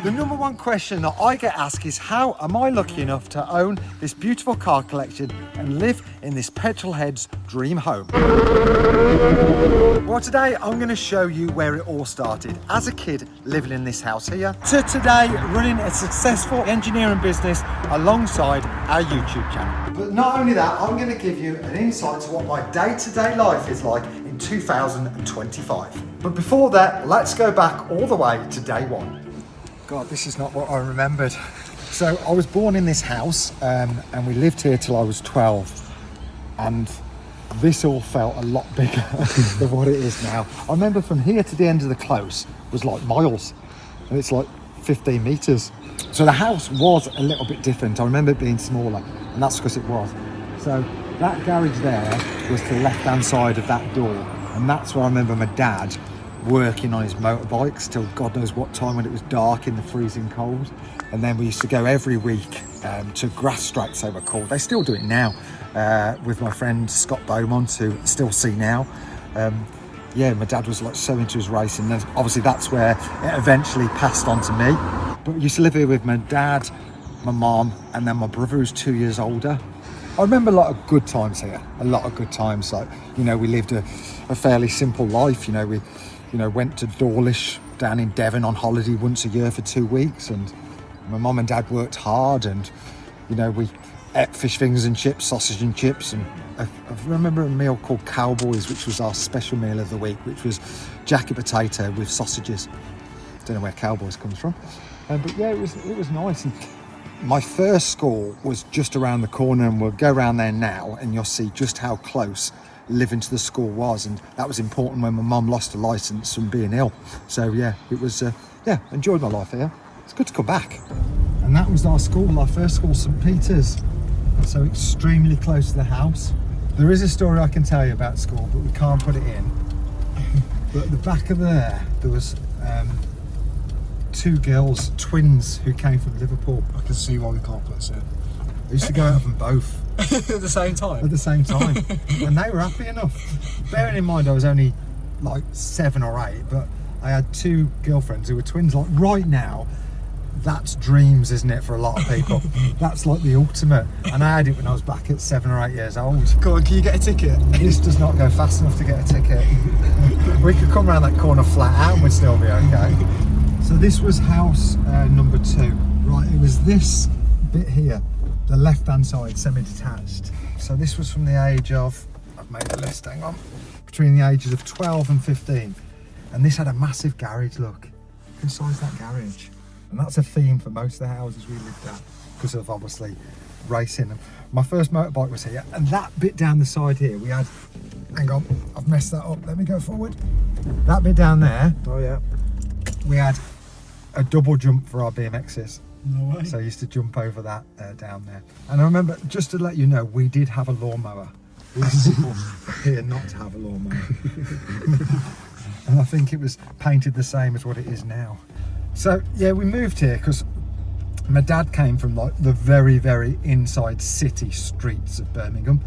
The number one question that I get asked is, how am I lucky enough to own this beautiful car collection and live in this petrolhead's dream home? Well, today I'm going to show you where it all started as a kid living in this house here, to today running a successful engineering business alongside our YouTube channel. But not only that, I'm going to give you an insight to what my day-to-day life is like in 2025. But before that, let's go back all the way to day one. God, this is not what I remembered. So I was born in this house and we lived here till I was 12. And this all felt a lot bigger than what it is now. I remember from here to the end of the close was like miles, and it's like 15 meters. So the house was a little bit different. I remember it being smaller, and that's because it was. So that garage there was to the left-hand side of that door, and that's where I remember my dad working on his motorbikes till God knows what time, when it was dark in the freezing cold. And then we used to go every week to grass strikes, they were called. They still do it now with my friend Scott Beaumont, who I still see now. Yeah, my dad was like so into his racing, and obviously that's where it eventually passed on to me. But we used to live here with my dad, my mom, and then my brother, who's 2 years older. I remember a lot of good times here, a lot of good times. Like, you know, we lived a fairly simple life. You know, we went to Dawlish down in Devon on holiday once a year for 2 weeks, and my mum and dad worked hard, and you know, we ate fish fingers and chips, sausage and chips, and I remember a meal called Cowboys, which was our special meal of the week, which was jacket potato with sausages. Don't know where Cowboys comes from, but yeah, it was nice. And my first school was just around the corner, and we'll go around there now and you'll see just how close living to the school was, and that was important when my mum lost her licence from being ill. So yeah, it was enjoyed my life here. It's good to come back. And that was our school, our first school, St Peter's, so extremely close to the house. There is a story I can tell you about school, but we can't put it in. But at the back of there was two girls, twins, who came from Liverpool. I can see why we can't put this in. I used to go out of them both. At the same time? At the same time. And they were happy enough. Bearing in mind I was only like 7 or 8, but I had two girlfriends who were twins. Like right now, that's dreams, isn't it, for a lot of people? That's like the ultimate. And I had it when I was back at 7 or 8 years old. Come on, can you get a ticket? This does not go fast enough to get a ticket. We could come around that corner flat out and we'd still be okay. So this was house number 2. Right, it was this bit here, the left-hand side, semi-detached. So this was from the age of, I've made a list, hang on, between the ages of 12 and 15. And this had a massive garage, look. Look inside that garage. And that's a theme for most of the houses we lived at, because of obviously racing. And my first motorbike was here, and that bit down the side here, we had, hang on, I've messed that up, let me go forward. That bit down there, Oh yeah. we had a double jump for our BMXs. No way. So I used to jump over that down there. And I remember, just to let you know, we did have a lawnmower. We used to here not to have a lawnmower. And I think it was painted the same as what it is now. So yeah, we moved here because my dad came from like the very, very inside city streets of Birmingham,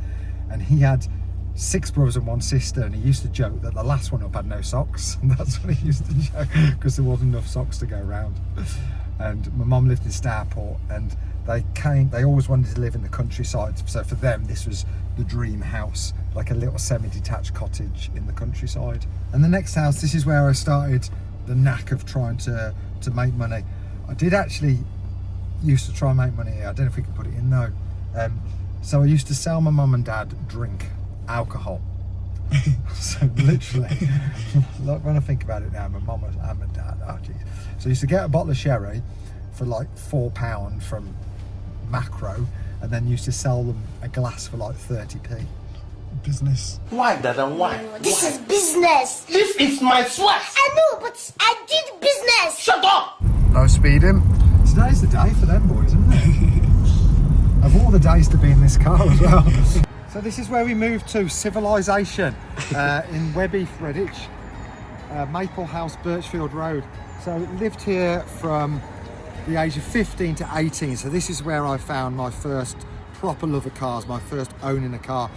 and he had 6 brothers and 1 sister, and he used to joke that the last one up had no socks. And that's what he used to joke, because there wasn't enough socks to go around. And my mum lived in Stourport, and they always wanted to live in the countryside. So for them, this was the dream house, like a little semi-detached cottage in the countryside. And the next house, this is where I started the knack of trying to make money. I did actually used to try and make money here. I don't know if we can put it in though. So I used to sell my mum and dad drink, alcohol. So literally, look, when I think about it now, my mum and my dad, oh geez. So I used to get a bottle of sherry for like £4 from Macro, and then used to sell them a glass for like 30p. Business. Why, Dada, why? This is business. This is my sweat. I know, but I did business. Shut up. No speeding. Today's the day for them boys, isn't it? Of all the days to be in this car as well. So this is where we moved to, Civilization, in Webby, Redditch, Maple House, Birchfield Road. So lived here from the age of 15 to 18. So this is where I found my first proper love of cars, my first owning a car.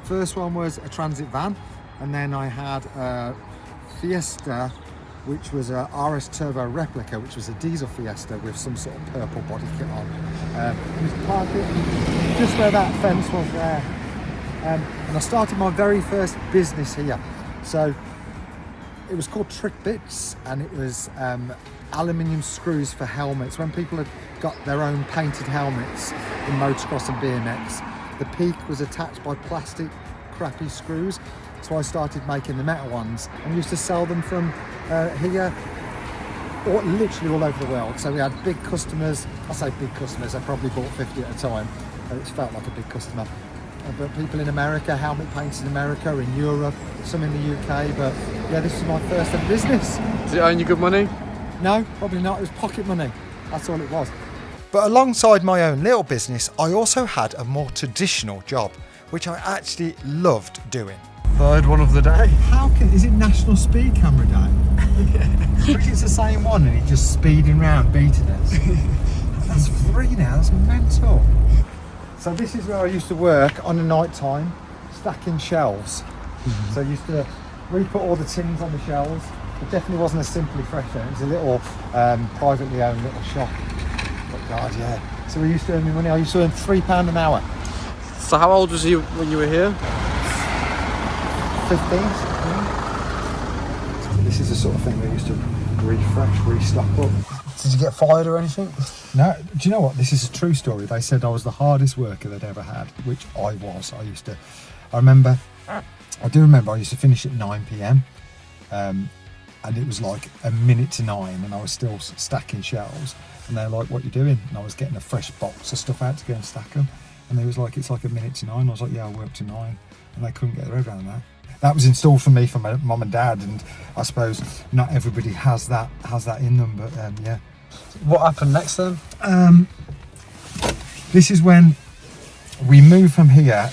First one was a transit van, and then I had a Fiesta which was a RS Turbo replica, which was a diesel Fiesta with some sort of purple body kit on. It was parked just where that fence was there. And I started my very first business here. So it was called Trick Bits, and it was aluminium screws for helmets. When people had got their own painted helmets in motocross and BMX, the peak was attached by plastic crappy screws. So I started making the metal ones and used to sell them from here, or literally all over the world. So we had big customers. I say big customers, I probably bought 50 at a time. It felt like a big customer. But people in America, helmet painters in America, in Europe, some in the UK. But yeah, this is my first ever business. Did it earn you good money? No, probably not. It was pocket money. That's all it was. But alongside my own little business, I also had a more traditional job, which I actually loved doing. Third one of the day. How can, is it National Speed Camera Day? Which is the same one and he's just speeding around beating us. That's free now, that's mental. So this is where I used to work on the night time, stacking shelves. So I used to re-put all the tins on the shelves. It definitely wasn't a Simply Fresh then, it was a little privately owned little shop. But God, yeah. So we used to earn me money, I used to earn £3 an hour. So how old was you when you were here? 15. So this is the sort of thing they used to refresh, restock up. Did you get fired or anything? No, do you know what? This is a true story. They said I was the hardest worker they'd ever had, which I was. I do remember I used to finish at 9 p.m. And it was like a minute to 9 and I was still stacking shelves. And they're like, what are you doing? And I was getting a fresh box of stuff out to go and stack them. And they was like, it's like a minute to 9. I was like, yeah, I work to 9. And they couldn't get their head around that. That was installed for me from my mum and dad, and I suppose not everybody has that in them, but yeah. What happened next then? This is when we moved from here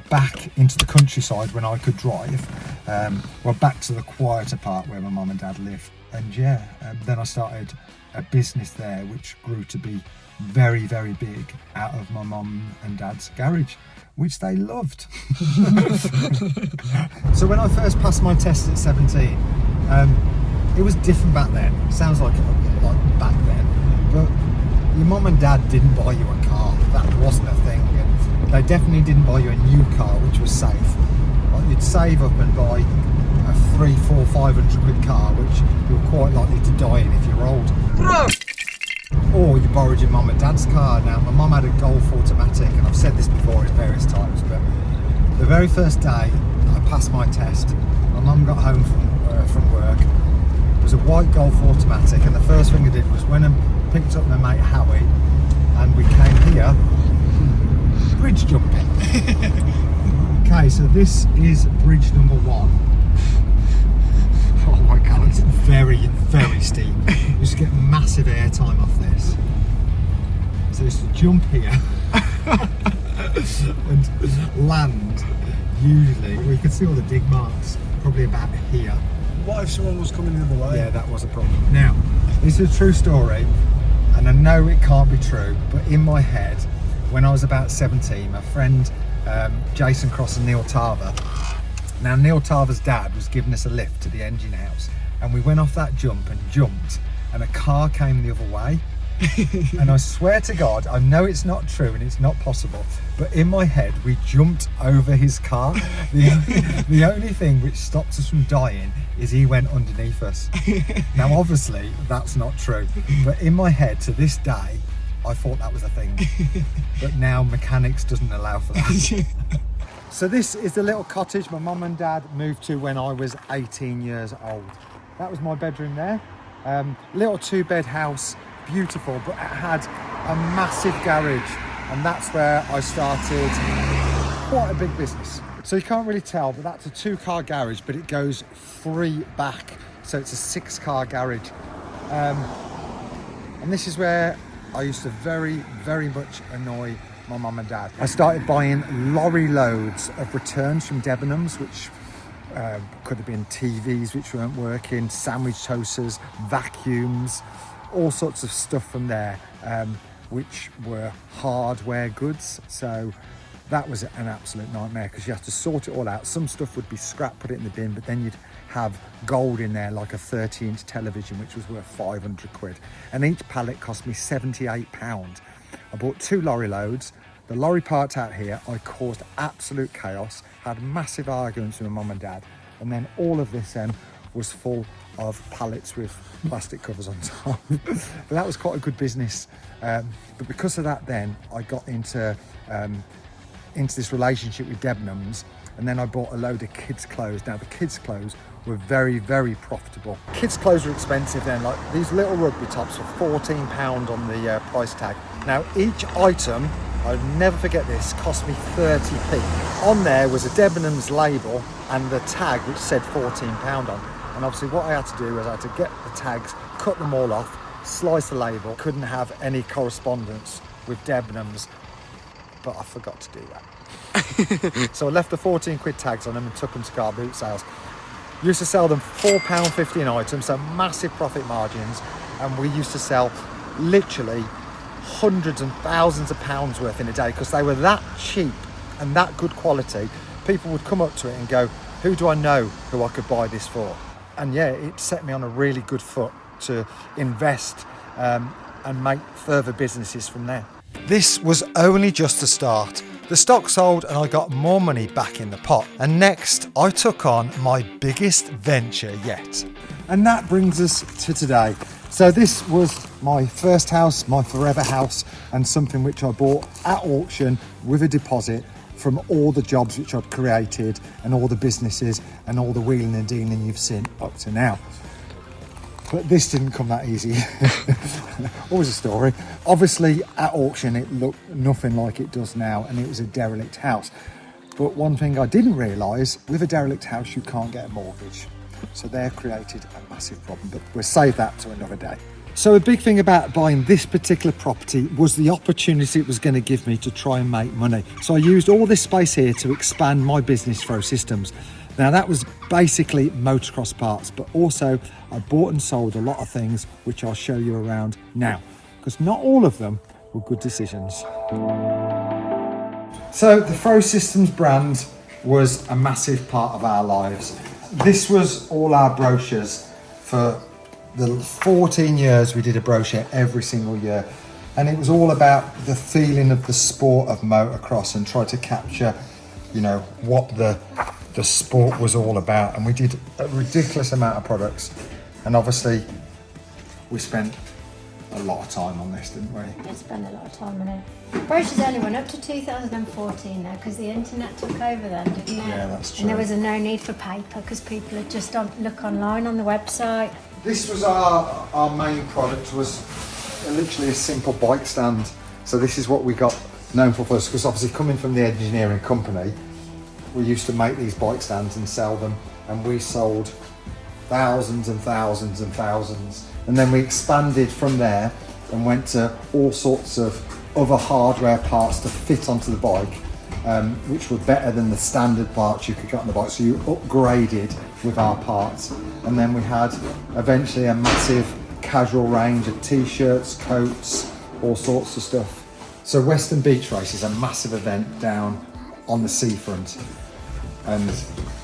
back into the countryside when I could drive. Well, back to the quieter part where my mum and dad lived, and yeah, then I started a business there which grew to be very, very big out of my mum and dad's garage, which they loved. So when I first passed my test at 17, it was different back then. It sounds like back then, but your mum and dad didn't buy you a car. That wasn't a thing. And they definitely didn't buy you a new car, which was safe. Like, you'd save up and buy a 300, 400, 500 quid car, which you were quite likely to die in if you're old. Or you borrowed your mum and dad's car. Now, my mum had a Golf automatic, and I've said this before at various times, but the very first day I passed my test, my mum got home from work. It was a white Golf automatic, and the first thing I did was went and picked up my mate Howie, and we came here bridge jumping. Okay, so this is bridge number 1. Oh my God, it's very, very steep. You just get massive air time off this. So just to jump here and land, usually, well, you can see all the dig marks, probably about here. What if someone was coming the other way? Yeah, that was a problem. Now, this is a true story, and I know it can't be true, but in my head, when I was about 17, my friend Jason Cross and Neil Tarver, now Neil Tarver's dad was giving us a lift to the engine house, and we went off that jump and jumped, and a car came the other way. And I swear to God, I know it's not true and it's not possible, but in my head we jumped over his car. The only thing which stopped us from dying is he went underneath us. Now obviously that's not true, but in my head to this day I thought that was a thing, but now mechanics doesn't allow for that. So this is the little cottage my mum and dad moved to when I was 18 years old. That was my bedroom there. Little 2-bed house, beautiful, but it had a massive garage, and that's where I started quite a big business. So you can't really tell, but that's a 2-car garage, but it goes 3 back, so it's a 6-car garage. And this is where I used to very, very much annoy my mum and dad. I started buying lorry loads of returns from Debenhams, which could have been TVs which weren't working, sandwich toasters, vacuums, all sorts of stuff from there, which were hardware goods. So that was an absolute nightmare because you have to sort it all out. Some stuff would be scrap, put it in the bin, but then you'd have gold in there, like a 30-inch television, which was worth 500 quid. And each pallet cost me £78. I bought 2 lorry loads. The lorry parked out here. I caused absolute chaos, had massive arguments with my mum and dad. And then all of this was full of pallets with plastic covers on top. But that was quite a good business. But because of that, then I got into this relationship with Debenhams, and then I bought a load of kids' clothes. Now the kids' clothes were very, very profitable. Kids' clothes were expensive then, like these little rugby tops were £14 on the price tag. Now each item, I'll never forget this, cost me 30p. On there was a Debenhams label and the tag which said £14 on. And obviously what I had to do was I had to get the tags, cut them all off, slice the label. Couldn't have any correspondence with Debenhams, but I forgot to do that. So I left the 14 quid tags on them and took them to car boot sales. Used to sell them £4.50 an item, so massive profit margins. And we used to sell literally hundreds and thousands of pounds worth in a day because they were that cheap and that good quality. People would come up to it and go, who do I know who I could buy this for? And yeah, it set me on a really good foot to invest and make further businesses from there. This was only just the start. The stock sold and I got more money back in the pot. And next, I took on my biggest venture yet. And that brings us to today. So this was my first house, my forever house, and something which I bought at auction with a deposit from all the jobs which I'd created and all the businesses and all the wheeling and dealing you've seen up to now. But this didn't come that easy. Always a story. Obviously at auction it looked nothing like it does now, and it was a derelict house. But one thing I didn't realise, with a derelict house you can't get a mortgage. So they're created a massive problem, but we'll save that to another day. So a big thing about buying this particular property was the opportunity it was going to give me to try and make money. So I used all this space here to expand my business, Throw Systems. Now that was basically motocross parts, but also I bought and sold a lot of things which I'll show you around now, because not all of them were good decisions. So the Throw Systems brand was a massive part of our lives. This was all our brochures for the 14 years we did a brochure every single year, and it was all about the feeling of the sport of motocross and try to capture, you know, what the sport was all about. And we did a ridiculous amount of products, and obviously we spent a lot of time on this, didn't we? We spent a lot of time on it. Brochures only went up to 2014 though, because the internet took over then, didn't it? Yeah, that's true. And there was no need for paper because people would just look online on the website. This was our main product, was literally a simple bike stand. So this is what we got known for first, because obviously coming from the engineering company, we used to make these bike stands and sell them, and we sold thousands and thousands and thousands. And then we expanded from there and went to all sorts of other hardware parts to fit onto the bike, which were better than the standard parts you could get on the bike. So you upgraded with our parts. And then we had eventually a massive casual range of t-shirts, coats, all sorts of stuff. So Western Beach Race is a massive event down on the seafront, and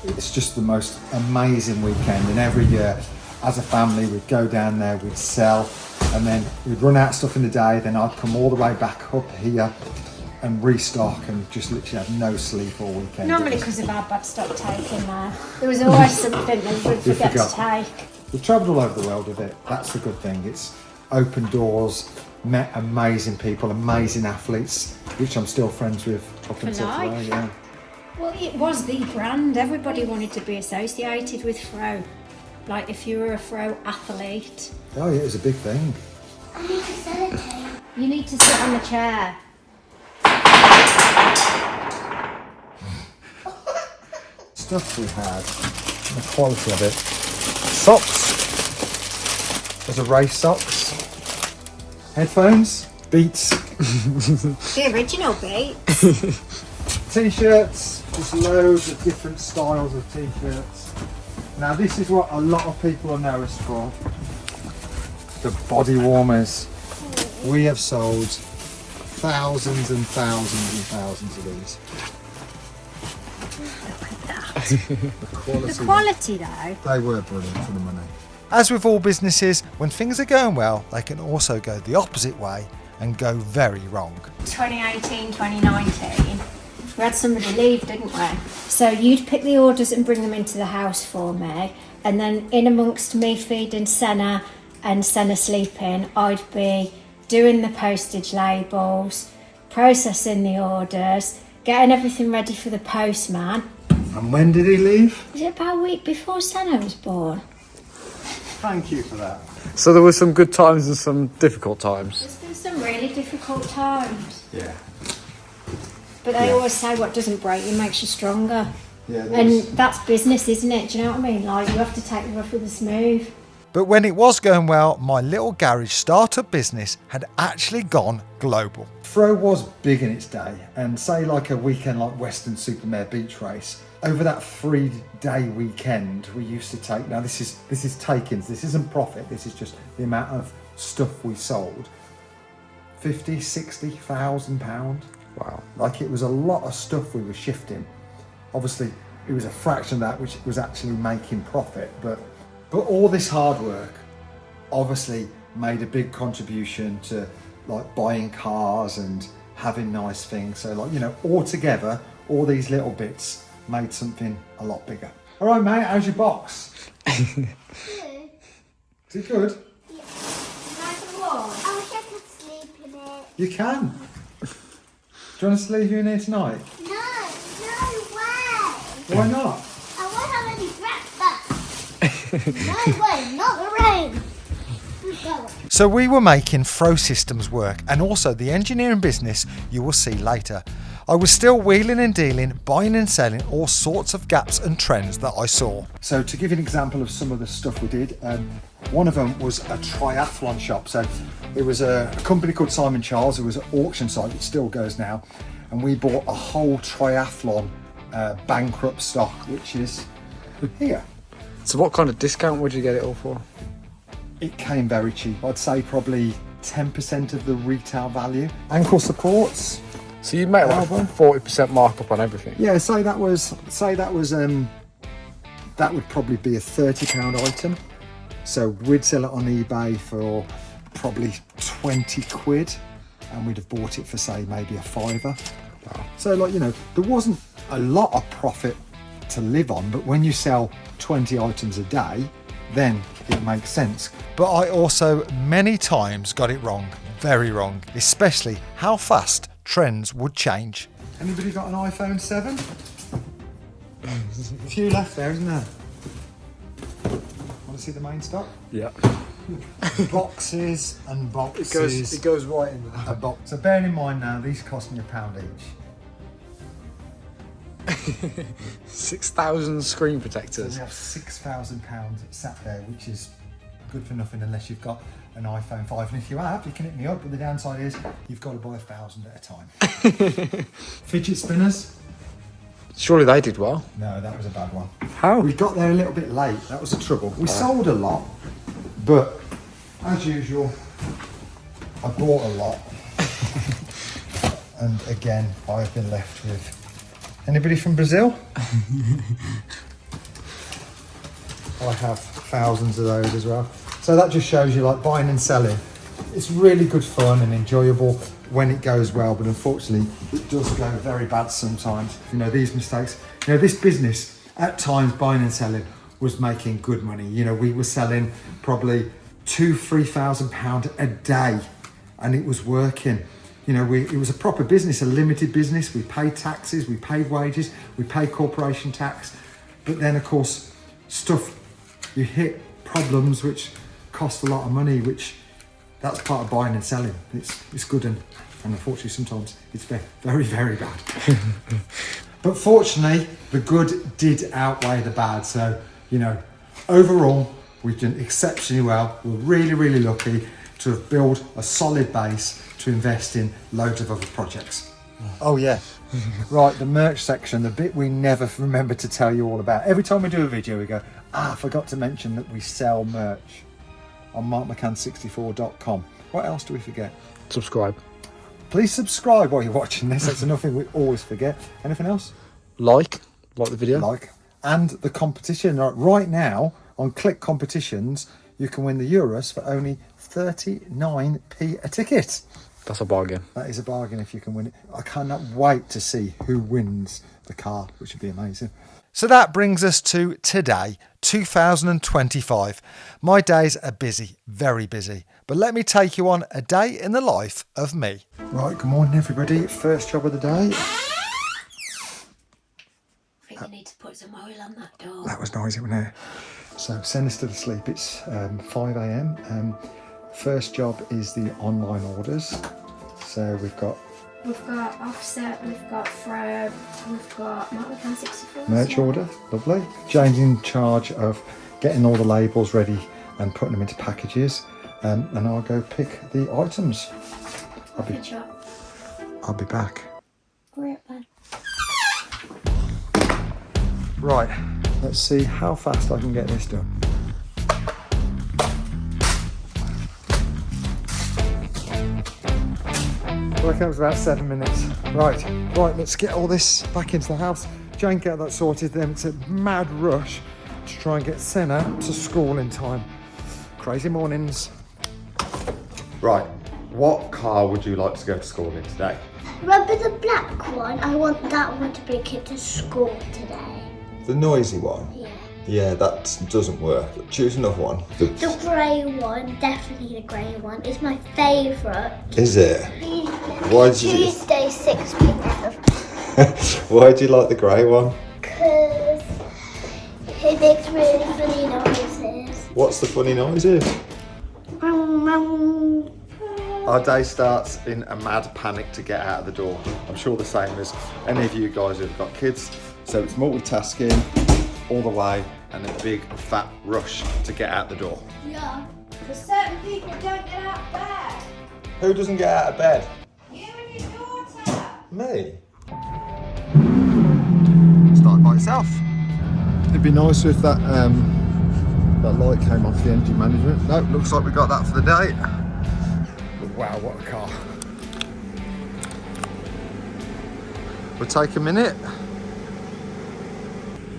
it's just the most amazing weekend. And every year as a family we'd go down there, we'd sell, and then we'd run out of stuff in the day, then I'd come all the way back up here and restock, and just literally have no sleep all weekend. Normally because of our bad stock taking there. There was always something that we'd forget to take. We've travelled all over the world with it. That's the good thing. It's opened doors, met amazing people, amazing athletes, which I'm still friends with up until today. Yeah. Well, it was the brand. Everybody wanted to be associated with Throw. Like if you were a Throw athlete. Oh yeah, it was a big thing. I need to sellotape. You need to sit on the chair. Stuff we had, the quality of it. Socks. There's a race socks. Headphones. Beats. The original Beats. T-shirts. Just loads of different styles of t-shirts. Now this is what a lot of people know us for. The body warmers. We have sold thousands and thousands and thousands of these. Look at that. quality. The quality though. They were brilliant for the money. As with all businesses, when things are going well, they can also go the opposite way and go very wrong. 2018, 2019, we had somebody leave, didn't we? So you'd pick the orders and bring them into the house for me, and then in amongst me feeding Senna and Senna sleeping, I'd be doing the postage labels, processing the orders, getting everything ready for the postman. And when did he leave? Was it about a week before Senna was born? Thank you for that. So there were some good times and some difficult times. There's been some really difficult times. Yeah. But they always say what doesn't break you makes you stronger. Yeah. And that's business, isn't it? Do you know what I mean? Like, you have to take the rough with the smooth. But when it was going well, my little garage startup business had actually gone global. Fro was big in its day, and say like a weekend like Western Supermare Beach Race, over that 3-day weekend we used to take, now this is takings, this isn't profit, this is just the amount of stuff we sold, 50,000-60,000 pounds. Wow. Like, it was a lot of stuff we were shifting. Obviously it was a fraction of that which was actually making profit, but all this hard work obviously made a big contribution to like buying cars and having nice things. So like, you know, all together, all these little bits made something a lot bigger. All right, mate, how's your box? Good. Is it good? Yeah. Nice and warm. I wish I could sleep in it. You can. Do you want us to leave you in here tonight? No way. Why not? I won't have any breakfast. No way, not the rain. Go. So we were making Fro Systems work, and also the engineering business you will see later. I was still wheeling and dealing, buying and selling all sorts of gaps and trends that I saw. So to give you an example of some of the stuff we did, one of them was a triathlon shop. So it was a company called Simon Charles. It was an auction site, it still goes now, and we bought a whole triathlon bankrupt stock, which is here. So what kind of discount would you get it all for? It came very cheap. I'd say probably 10% of the retail value. Ankle supports. So you make like 40% markup on everything? Yeah, say that would probably be a £30 item. So we'd sell it on eBay for probably 20 quid, and we'd have bought it for say maybe a £5. Wow. So like, you know, there wasn't a lot of profit to live on, but when you sell 20 items a day, then it makes sense. But I also many times got it wrong, very wrong, especially how fast trends would change. Anybody got an iPhone 7? A few left there, isn't there? Want to see the main stock? Yeah. Boxes and boxes. It goes right in there. A box. So bearing in mind now, these cost me £1 each. 6,000 screen So protectors. we have £6,000 sat there, which is good for nothing unless you've got an iPhone 5. And if you have, you can hit me up, but the downside is you've got to buy 1,000 at a time. Fidget spinners? Surely they did well. No, that was a bad one. How? We got there a little bit late, that was the trouble. We sold a lot, but as usual, I bought a lot. And again, I've been left with... Anybody from Brazil? I have thousands of those as well. So that just shows you, like, buying and selling. It's really good fun and enjoyable when it goes well, but unfortunately it does go very bad sometimes. You know, these mistakes. You know, this business at times, buying and selling, was making good money. You know, we were selling probably £2,000-3,000 a day, and it was working. You know, it was a proper business, a limited business. We paid taxes, we paid wages, we paid corporation tax. But then, of course, you hit problems which cost a lot of money, which that's part of buying and selling. It's good, and unfortunately sometimes it's very, very, very bad. But fortunately, the good did outweigh the bad. So, you know, overall, we've done exceptionally well. We're really, really lucky to have built a solid base to invest in loads of other projects. Oh yeah, right, the merch section, the bit we never remember to tell you all about. Every time we do a video we go, I forgot to mention that we sell merch on markmccann64.com. What else do we forget? Subscribe. Please subscribe while you're watching this. That's another thing we always forget. Anything else? Like the video. Like. and the competition. Right now, on Click Competitions, you can win the Urus for only 39p a ticket. That's a bargain. That is a bargain if you can win it. I cannot wait to see who wins the car, which would be amazing. So that brings us to today, 2025. My days are busy, very busy. But let me take you on a day in the life of me. Right, good morning everybody. First job of the day. I think you need to put some oil on that door. That was noisy, wasn't it? So Senna's still asleep. It's 5 a.m. First job is the online orders. So we've got Offset, we've got Fro, we've got McCann 64. merch order, lovely. Jane's in charge of getting all the labels ready and putting them into packages. And I'll go pick the items. I'll be back. Great, man. Right, let's see how fast I can get this done. I reckon it was about 7 minutes. Right, let's get all this back into the house. Jane, get that sorted, then it's a mad rush to try and get Senna to school in time. Crazy mornings. Right, what car would you like to go to school in today? Remember the black one? I want that one to bring it to school today. The noisy one? Yeah. Yeah, that doesn't work. Choose another one. The grey one, definitely the grey one, is my favourite. Is it? Why did you... Tuesday 6 p.m. Why do you like the grey one? Because it makes really funny noises. What's the funny noises? Rum, rum. Our day starts in a mad panic to get out of the door. I'm sure the same as any of you guys who've got kids. So it's multitasking all the way and a big fat rush to get out the door. Yeah. Because certain people don't get out of bed. Who doesn't get out of bed? You and your daughter. Me. Start by itself. It'd be nice if that light came off the engine management. No, looks like we got that for the day. But wow, what a car. We'll take a minute.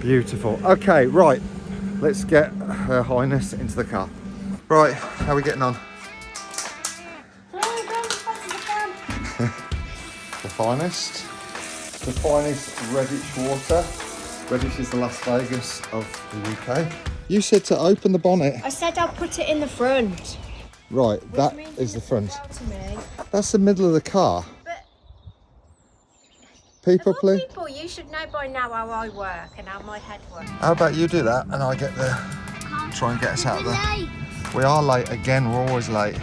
Beautiful. Okay, right. Let's get Her Highness into the car. Right, how are we getting on? The finest Redditch water. Redditch is the Las Vegas of the UK. You said to open the bonnet. I said I'll put it in the front. Right, that is the front. That's the middle of the car. People, please. People, you should know by now how I work and how my head works. How about you do that and I get the try and get us out of there. We are late again. We're always late.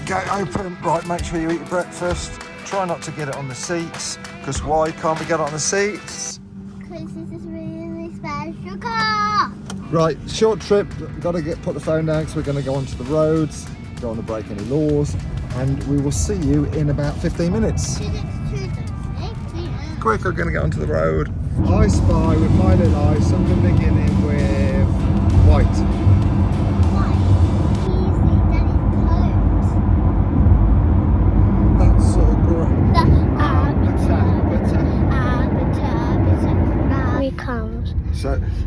Go open. Right, make sure you eat your breakfast. Try not to get it on the seats. Because why can't we get it on the seats? Because this is really special car. Right, short trip. Got to put the phone down because we're going to go onto the roads. Don't want to break any laws. And we will see you in about 15 minutes. Quick, we're going to get onto the road. I spy with my little eyes something beginning with white. That's so great.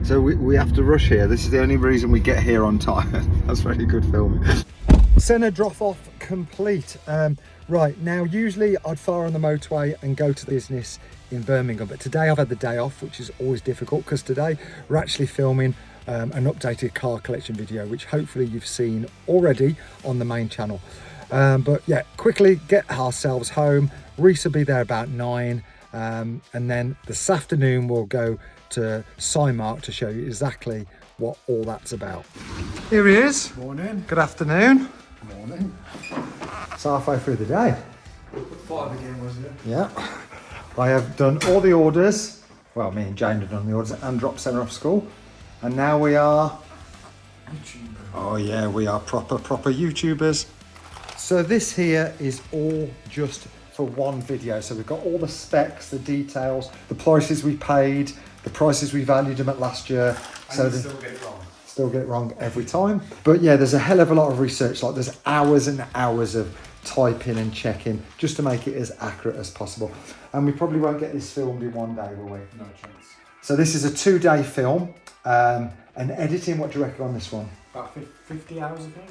So we have to rush here. This is the only reason we get here on time. That's very good filming. Senna drop off complete. Right, now usually I'd fire on the motorway and go to the business in Birmingham, but today I've had the day off, which is always difficult because today we're actually filming an updated car collection video, which hopefully you've seen already on the main channel. But yeah, quickly get ourselves home. Reese will be there about 9, and then this afternoon we'll go to Cymark to show you exactly what all that's about. Here he is. Morning. Good afternoon. Morning. It's halfway through the day. 5 again, wasn't it? Yeah. I have done all the orders. Well, me and Jane have done the orders and dropped Senna off school. And now we are... YouTuber. Oh yeah, we are proper YouTubers. So this here is all just for one video. So we've got all the specs, the details, the prices we paid, the prices we valued them at last year. So still get it wrong. Still get it wrong every time. But yeah, there's a hell of a lot of research. Like there's hours and hours of typing and checking just to make it as accurate as possible. And we probably won't get this filmed in one day, will we? No chance. So this is a 2-day film, and editing, what do you reckon on this one? About 50 hours, I think.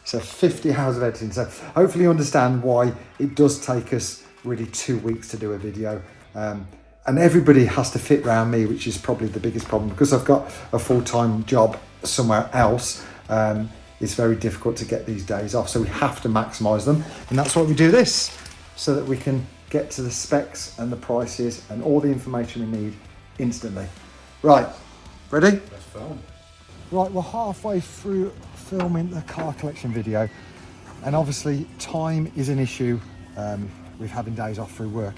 So 50 hours of editing. So hopefully you understand why it does take us really 2 weeks to do a video. And everybody has to fit around me, which is probably the biggest problem. Because I've got a full-time job somewhere else, it's very difficult to get these days off. So we have to maximise them. And that's why we do this, so that we can get to the specs and the prices and all the information we need instantly. Right, ready? Let's film. Right, we're halfway through filming the car collection video, and obviously time is an issue with having days off through work.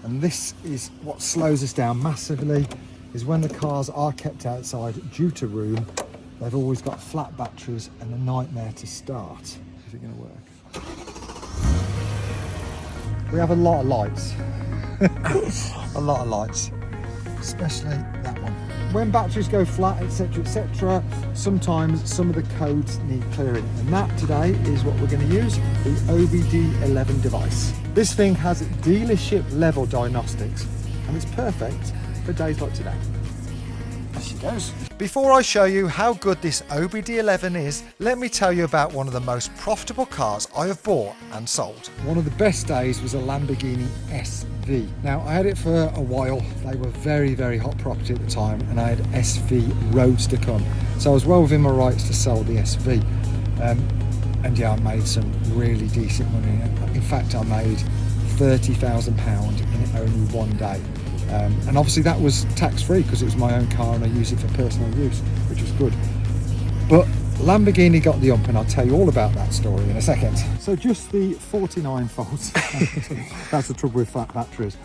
And this is what slows us down massively, is when the cars are kept outside due to room, they've always got flat batteries and a nightmare to start. Is it going to work? We have a lot of lights. A lot of lights, especially that one. When batteries go flat, etc, etc, sometimes some of the codes need clearing, and that today is what we're going to use, the OBD11 device. This thing has dealership level diagnostics, and it's perfect for days like today. There she goes. Before I show you how good this OBD11 is, let me tell you about one of the most profitable cars I have bought and sold. One of the best days was a Lamborghini SV. Now, I had it for a while. They were very, very hot property at the time, and I had SV Roads to come. So I was well within my rights to sell the SV. And yeah, I made some really decent money. In fact, I made £30,000 in only one day. And obviously that was tax-free because it was my own car and I used it for personal use, which was good. But Lamborghini got the ump, and I'll tell you all about that story in a second. So just the 49 faults. That's the trouble with flat batteries.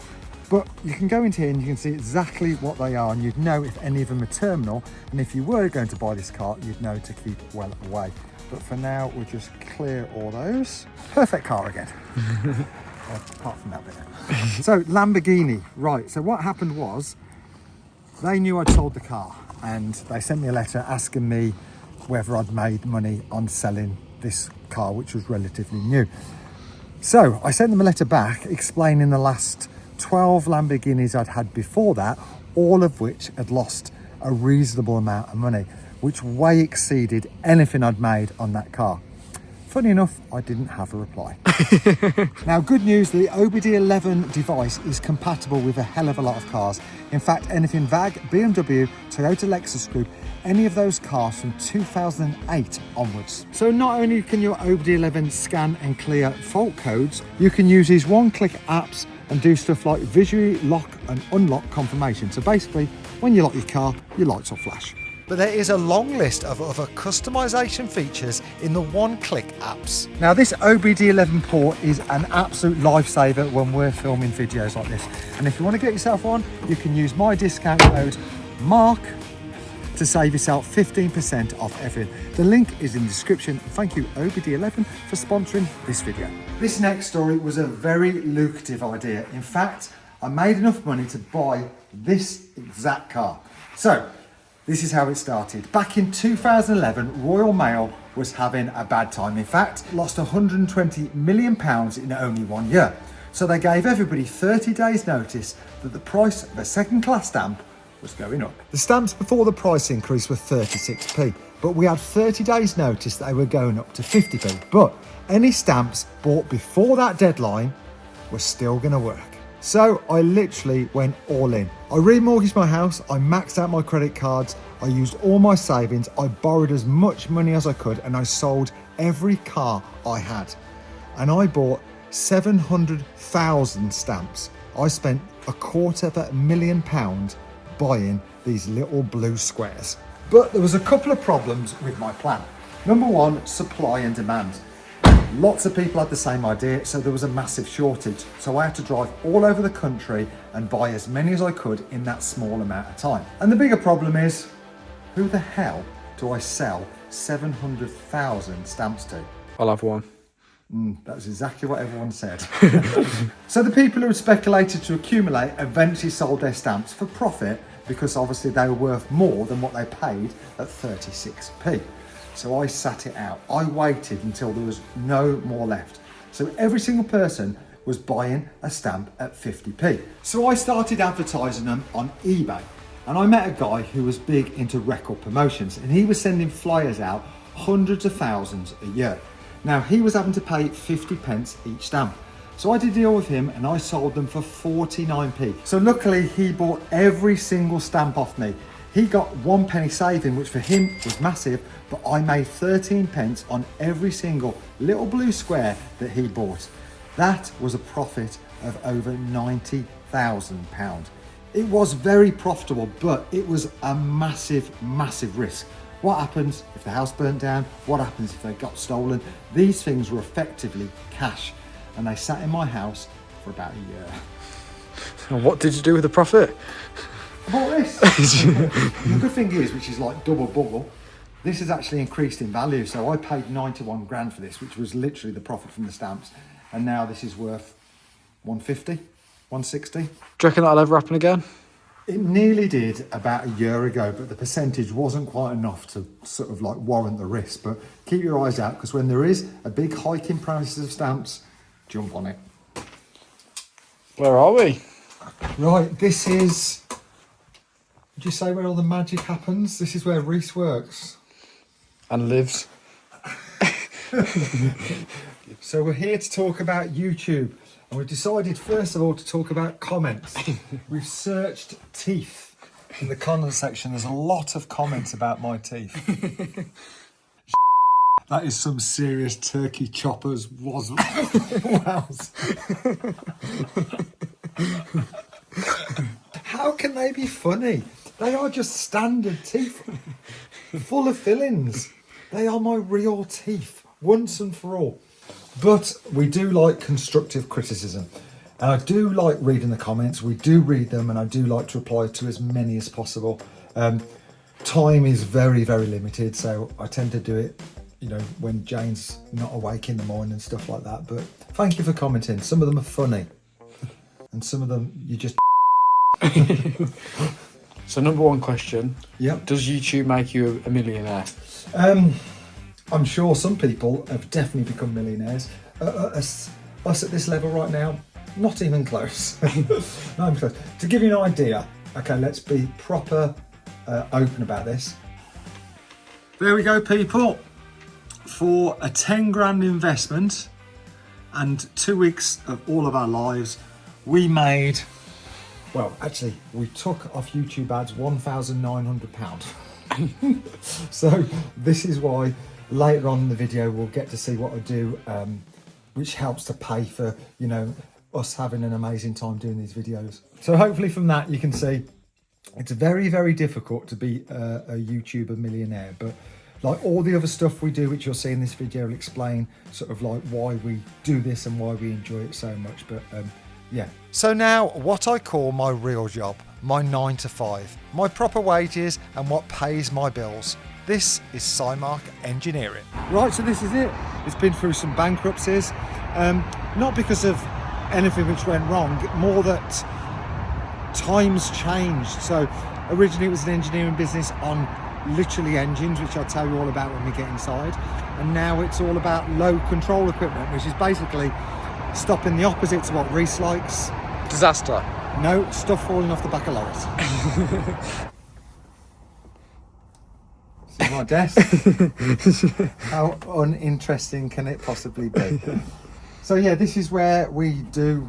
But you can go into here and you can see exactly what they are, and you'd know if any of them are terminal, and if you were going to buy this car, you'd know to keep well away. But for now, we'll just clear all those. Perfect car again. Apart from that bit. So Lamborghini, right, so what happened was they knew I'd sold the car, and they sent me a letter asking me whether I'd made money on selling this car, which was relatively new. So I sent them a letter back explaining the last 12 Lamborghinis I'd had before that, all of which had lost a reasonable amount of money, which way exceeded anything I'd made on that car. Funny enough, I didn't have a reply. Now, good news, the OBD11 device is compatible with a hell of a lot of cars. In fact, anything VAG, BMW, Toyota, Lexus Group, any of those cars from 2008 onwards. So not only can your OBD11 scan and clear fault codes, you can use these one-click apps and do stuff like visually lock and unlock confirmation. So basically, when you lock your car, your lights will flash. But there is a long list of other customization features in the one-click apps. Now, this OBD11 port is an absolute lifesaver when we're filming videos like this. And if you want to get yourself one, you can use my discount code MARK to save yourself 15% off everything. The link is in the description. Thank you, OBD11, for sponsoring this video. This next story was a very lucrative idea. In fact, I made enough money to buy this exact car. So, this is how it started. Back in 2011, Royal Mail was having a bad time. In fact, lost £120 million in only 1 year. So they gave everybody 30 days notice that the price of a second class stamp was going up. The stamps before the price increase were 36p, but we had 30 days notice that they were going up to 50p. But any stamps bought before that deadline were still going to work. So I literally went all in. I remortgaged my house, I maxed out my credit cards, I used all my savings, I borrowed as much money as I could, and I sold every car I had. And I bought 700,000 stamps. I spent £250,000 buying these little blue squares. But there was a couple of problems with my plan. Number one, supply and demand. Lots of people had the same idea, so there was a massive shortage. So I had to drive all over the country and buy as many as I could in that small amount of time. And the bigger problem is, who the hell do I sell 700,000 stamps to? I'll have one. That's exactly what everyone said. So the people who had speculated to accumulate eventually sold their stamps for profit, because obviously they were worth more than what they paid at 36p. So I sat it out. I waited until there was no more left. So every single person was buying a stamp at 50p. So I started advertising them on eBay. And I met a guy who was big into record promotions, and he was sending flyers out hundreds of thousands a year. Now he was having to pay 50p each stamp. So I did a deal with him and I sold them for 49p. So luckily he bought every single stamp off me. He got 1p saving, which for him was massive, but I made 13p on every single little blue square that he bought. That was a profit of over £90,000. It was very profitable, but it was a massive, massive risk. What happens if the house burnt down? What happens if they got stolen? These things were effectively cash, and they sat in my house for about a year. And what did you do with the profit? I bought this. The good thing is, which is like double bubble, this has actually increased in value. So I paid 91 grand for this, which was literally the profit from the stamps. And now this is worth 150, 160. Do you reckon that'll ever happen again? It nearly did about a year ago, but the percentage wasn't quite enough to sort of like warrant the risk. But keep your eyes out, because when there is a big hike in prices of stamps, jump on it. Where are we? Right, this is, would you say where all the magic happens? This is where Reese works. And lives. So we're here to talk about YouTube, and we've decided first of all to talk about comments. We've searched teeth in the comment section. There's a lot of comments about my teeth. That is some serious turkey choppers was. Wows. How can they be funny? They are just standard teeth, full of fillings. They are my real teeth, once and for all. But we do like constructive criticism. And I do like reading the comments. We do read them, and I do like to reply to as many as possible. Time is very, very limited, so I tend to do it, you know, when Jane's not awake in the morning and stuff like that. But thank you for commenting. Some of them are funny, and some of them you just. So number one question. Yep. Does YouTube make you a millionaire? I'm sure some people have definitely become millionaires. Us at this level right now, not even close. Not even close. To give you an idea, okay, let's be proper open about this. There we go, people. For a 10 grand investment and 2 weeks of all of our lives, we made, well, actually, we took off YouTube ads £1,900. So this is why later on in the video we'll get to see what I do, which helps to pay for, you know, us having an amazing time doing these videos. So hopefully from that you can see it's very, very difficult to be a YouTuber millionaire, but like all the other stuff we do, which you'll see in this video, will explain sort of like why we do this and why we enjoy it so much. But yeah. So now what I call my real job, my 9 to 5, my proper wages and what pays my bills. This is Cymark Engineering. Right, so this is it. It's been through some bankruptcies, not because of anything which went wrong, more that times changed. So originally it was an engineering business on literally engines, which I'll tell you all about when we get inside. And now it's all about low control equipment, which is basically stopping the opposite to what Reese likes. Disaster. No, stuff falling off the back of lorries. This is my desk. How uninteresting can it possibly be? So yeah, this is where we do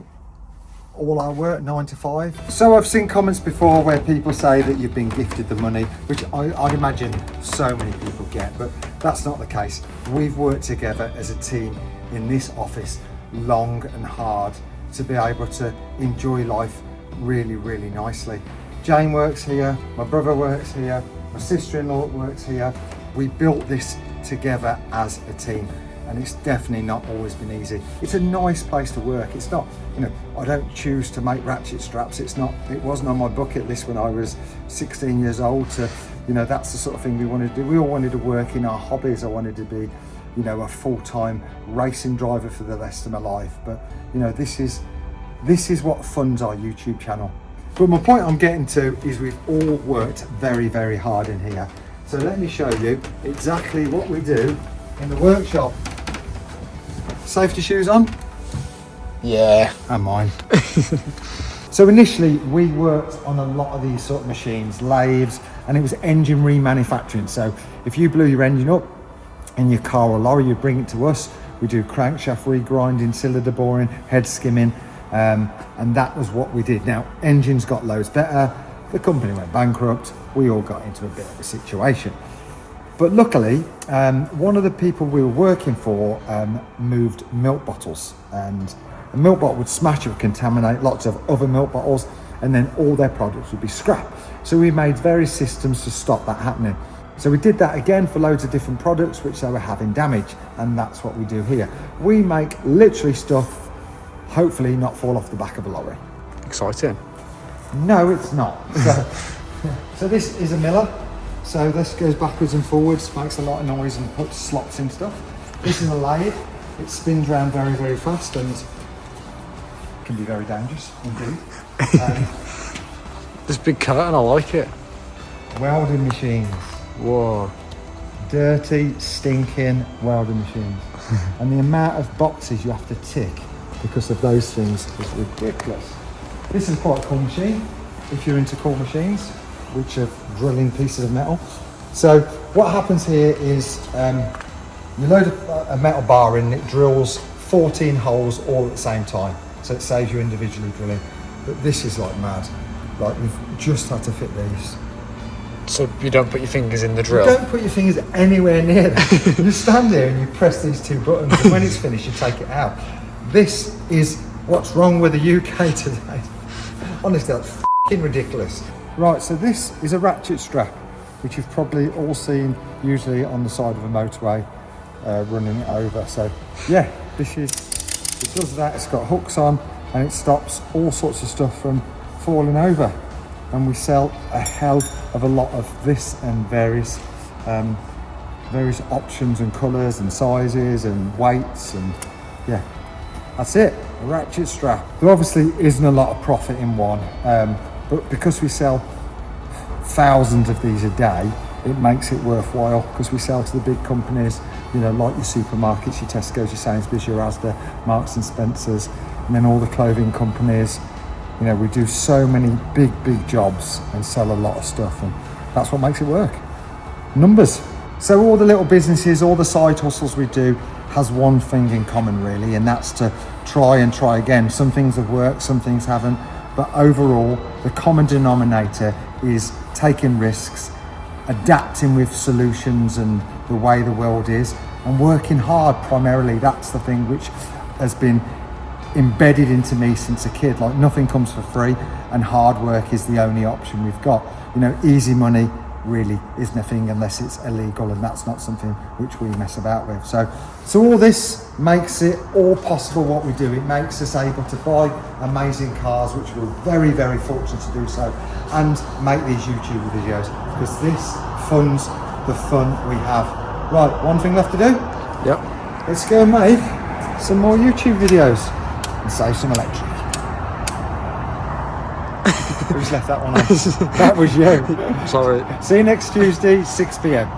all our work, 9 to 5. So I've seen comments before where people say that you've been gifted the money, which I'd imagine so many people get, but that's not the case. We've worked together as a team in this office long and hard to be able to enjoy life really, really nicely. Jane works here, my brother works here, my sister-in-law works here. We built this together as a team, and it's definitely not always been easy. It's a nice place to work. It's not, you know, I don't choose to make ratchet straps. It wasn't on my bucket list when I was 16 years old to, you know, that's the sort of thing we wanted to do. We all wanted to work in our hobbies. I wanted to be, you know, a full-time racing driver for the rest of my life. But, you know, this is what funds our YouTube channel. But my point I'm getting to is we've all worked very, very hard in here. So let me show you exactly what we do in the workshop. Safety shoes on? Yeah. And mine. So initially we worked on a lot of these sort of machines, lathes, and it was engine remanufacturing. So if you blew your engine up in your car or lorry, you bring it to us. We do crankshaft regrinding, cylinder boring, head skimming, and that was what we did. Now, engines got loads better, the company went bankrupt, we all got into a bit of a situation. But luckily, one of the people we were working for moved milk bottles, and a milk bottle would smash, it would contaminate lots of other milk bottles, and then all their products would be scrap. So we made various systems to stop that happening. So we did that again for loads of different products which they were having damage, and that's what we do here. We make literally stuff, hopefully not fall off the back of a lorry. Exciting. No, it's not. So this is a miller. So this goes backwards and forwards, makes a lot of noise and puts slots in stuff. This is a lathe. It spins around very, very fast and can be very dangerous indeed. This big curtain, I like it. Welding machines. Whoa. Dirty, stinking welding machines. And the amount of boxes you have to tick because of those things is ridiculous. This is quite a cool machine, if you're into cool machines, which are drilling pieces of metal. So what happens here is you load a metal bar in, it drills 14 holes all at the same time. So it saves you individually drilling. But this is like mad. Like we've just had to fit these. So you don't put your fingers in the drill? Don't put your fingers anywhere near that. You stand there and you press these two buttons, and when it's finished, you take it out. This is what's wrong with the UK today. Honestly, that's f***ing ridiculous. Right, so this is a ratchet strap, which you've probably all seen usually on the side of a motorway, running it over. So yeah, it does that. It's got hooks on, and it stops all sorts of stuff from falling over. And we sell a hell of a lot of this and various options and colours and sizes and weights, and yeah, that's it, a ratchet strap. There obviously isn't a lot of profit in one, but because we sell thousands of these a day, it makes it worthwhile, because we sell to the big companies, you know, like your supermarkets, your Tesco's, your Sainsbury's, your Asda, Marks and Spencer's, and then all the clothing companies. You know, we do so many big jobs and sell a lot of stuff, and that's what makes it work. Numbers. So all the little businesses, all the side hustles we do has one thing in common really, and that's to try and try again. Some things have worked, some things haven't, but overall the common denominator is taking risks, adapting with solutions and the way the world is, and working hard primarily. That's the thing which has been embedded into me since a kid. Like, nothing comes for free, and hard work is the only option we've got. You know, easy money really is nothing unless it's illegal, and that's not something which we mess about with. So all this makes it all possible what we do. It makes us able to buy amazing cars, which we're very fortunate to do so, and make these YouTube videos, because this funds the fun we have. Right, one thing left to do. Yep. Let's go and make some more YouTube videos and save some electric. Who's left that one on? That was you. Sorry. See you next Tuesday, 6 p.m.